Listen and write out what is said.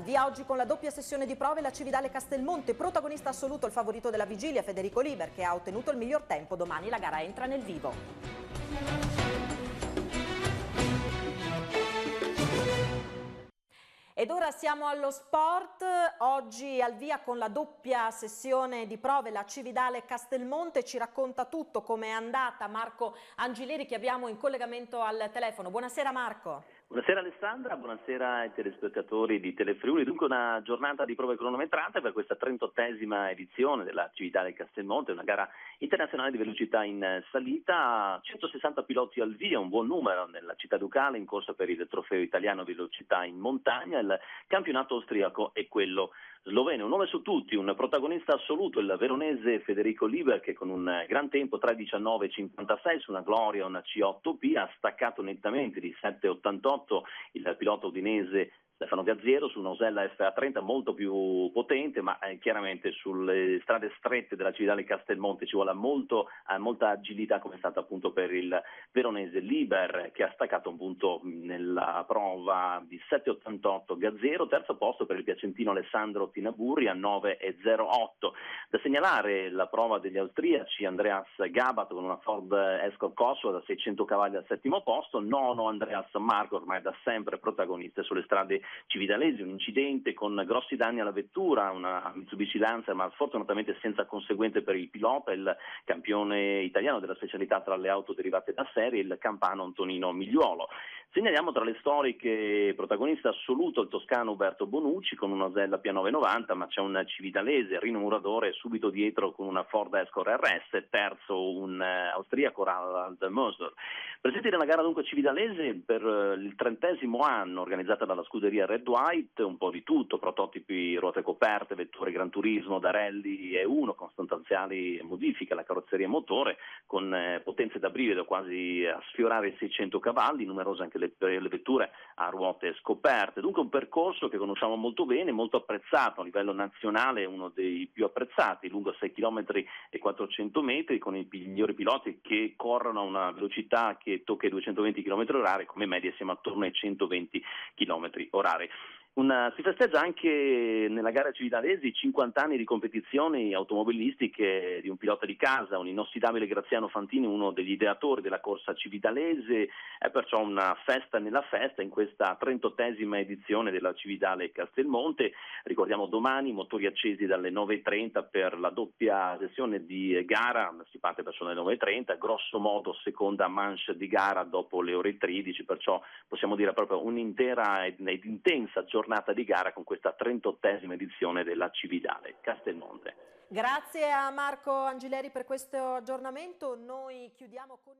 Al via oggi con la doppia sessione di prove la Cividale Castelmonte, protagonista assoluto il favorito della vigilia Federico Liber, che ha ottenuto il miglior tempo. Domani la gara entra nel vivo. Ed ora siamo allo sport, oggi al via con la doppia sessione di prove la Cividale Castelmonte. Ci racconta tutto, come è andata Marco Angileri, che abbiamo in collegamento al telefono. Buonasera Marco. Buonasera Alessandra, buonasera ai telespettatori di Telefriuli. Dunque una giornata di prove cronometrate per questa 38esima edizione della Cividale Castelmonte, una gara internazionale di velocità in salita, 160 piloti al via, un buon numero nella città ducale in corsa per il trofeo italiano velocità in montagna. Il campionato austriaco è quello sloveno. Un nome su tutti, un protagonista assoluto, il veronese Federico Liber, che con un gran tempo 3:19,56 su una Gloria, una C8P, ha staccato nettamente di 7,88 il pilota udinese Stefano Gazziero su un'Osella FA30 molto più potente, ma chiaramente sulle strade strette della Cividale Castelmonte ci vuole molta agilità, come è stata appunto per il veronese Liber, che ha staccato un punto nella prova di 7,88 Gazziero. Terzo posto per il piacentino Alessandro Tinaburri a 9,08. Da segnalare la prova degli austriaci: Andreas Gabat con una Ford Escort Cosworth da 600 cavalli al settimo posto, nono Andreas Marco, ormai da sempre protagonista sulle strade cividalesi. Un incidente con grossi danni alla vettura, una Mitsubishi Lancer, ma sfortunatamente senza conseguenze per il pilota, il campione italiano della specialità tra le auto derivate da serie, il campano Antonino Migliuolo. Segnaliamo tra le storiche protagonista assoluto il toscano Uberto Bonucci con una Osella P990, ma c'è un cividalese, Rino Muradore, subito dietro con una Ford Escort RS, terzo un austriaco Harald Möser. Presenti nella gara dunque cividalese per il 30° anno, organizzata dalla scuderia Red White, un po' di tutto: prototipi, ruote coperte, vetture Gran Turismo da rally E1 con sostanziali modifiche alla carrozzeria e motore, con potenze da brivido quasi a sfiorare i 600 cavalli, numerose anche le vetture a ruote scoperte. Dunque un percorso che conosciamo molto bene, molto apprezzato a livello nazionale, uno dei più apprezzati, lungo 6 km e 400 metri, con i migliori piloti che corrono a una velocità che tocca i 220 km/h, come media siamo attorno ai 120 km/h. Si festeggia anche nella gara cividalesi 50 anni di competizioni automobilistiche di un pilota di casa, un inossidabile Graziano Fantini, uno degli ideatori della corsa cividalese. È perciò una festa nella festa in questa 38esima edizione della Cividale Castelmonte. Ricordiamo domani motori accesi dalle 9:30 per la doppia sessione di gara, si parte verso le 9:30, grosso modo seconda manche di gara dopo le ore 13, perciò possiamo dire proprio un'intera ed intensa giornata di gara con questa 38esima edizione della Cividale Castelmonte. Grazie a Marco Angileri per questo aggiornamento. Noi chiudiamo con